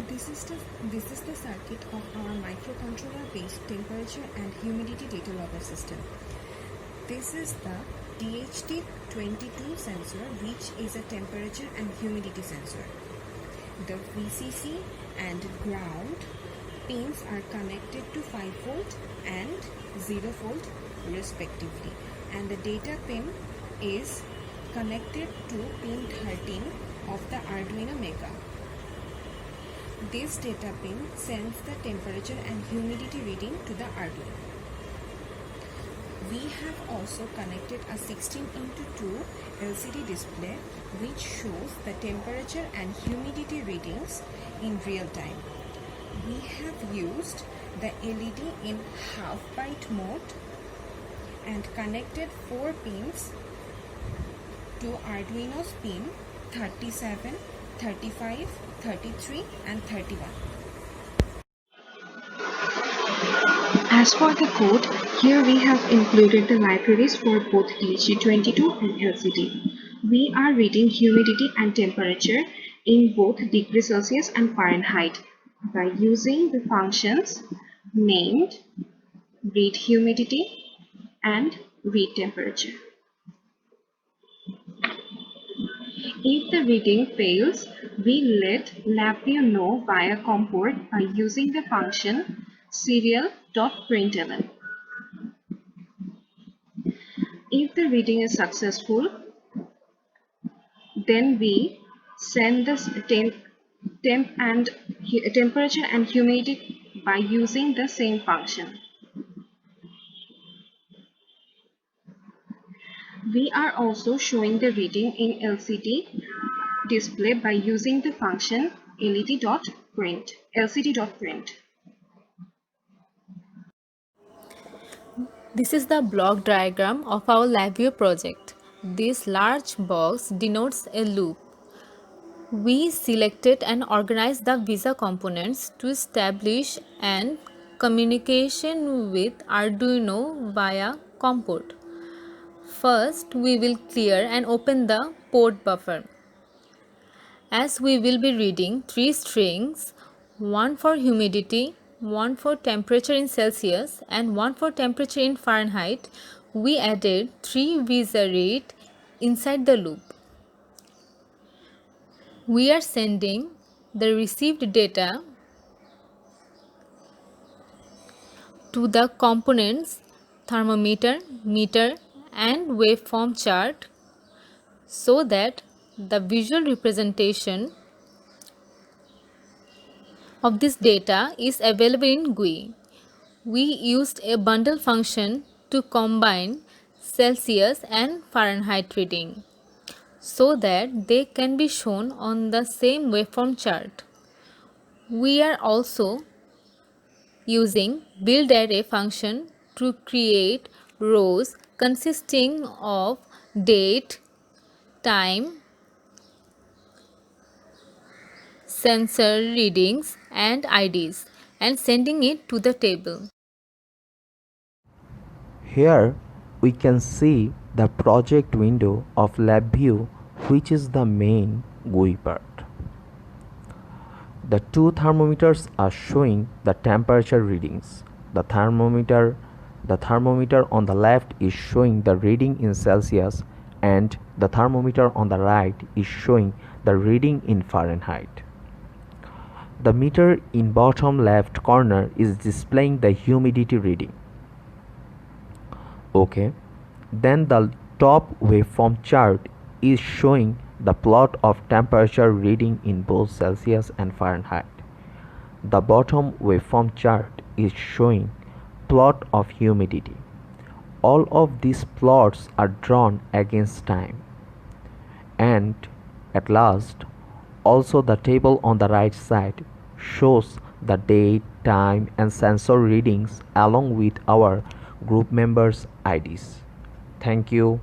This is the circuit of our microcontroller-based temperature and humidity data logger system. This is the DHT22 sensor, which is a temperature and humidity sensor. The VCC and ground pins are connected to 5V and 0V respectively, and the data pin is connected to pin 13 of the Arduino Mega. This data pin sends the temperature and humidity reading to the Arduino. We have also connected a 16:2 LCD display which shows the temperature and humidity readings in real time. We have used the LED in half byte mode and connected 4 pins to Arduino's pin 37, 35, 33 and 31. As for the code, here we have included the libraries for both DHT22 and LCD. We are reading humidity and temperature in both degrees Celsius and Fahrenheit by using the functions named read humidity and read temperature. If the reading fails, we let LabVIEW know via COM port by using the function serial.println. If the reading is successful, then we send the temperature and humidity by using the same function. We are also showing the reading in LCD display by using the function lcd.print. This is the block diagram of our LabVIEW project. This large box denotes a loop. We selected and organized the VISA components to establish an communication with Arduino via COM port. First, we will clear and open the port buffer. As we will be reading 3 strings, one for humidity, one for temperature in Celsius and one for temperature in Fahrenheit, we added 3 VISA read inside the loop. We are sending the received data to the components thermometer, meter and waveform chart so that the visual representation of this data is available in GUI. We used a bundle function to combine Celsius and Fahrenheit reading so that they can be shown on the same waveform chart. We are also using build array function to create rows consisting of date, time, sensor readings and IDs and sending it to the table. Here we can see the project window of LabVIEW, which is the main GUI part. The two thermometers are showing the temperature readings. The thermometer on the left is showing the reading in Celsius and the thermometer on the right is showing the reading in Fahrenheit. The meter in bottom left corner is displaying the humidity reading. Okay, then the top waveform chart is showing the plot of temperature reading in both Celsius and Fahrenheit. The bottom waveform chart is showing plot of humidity. All of these plots are drawn against time. And at last, also the table on the right side shows the date, time and sensor readings along with our group members' IDs. Thank you.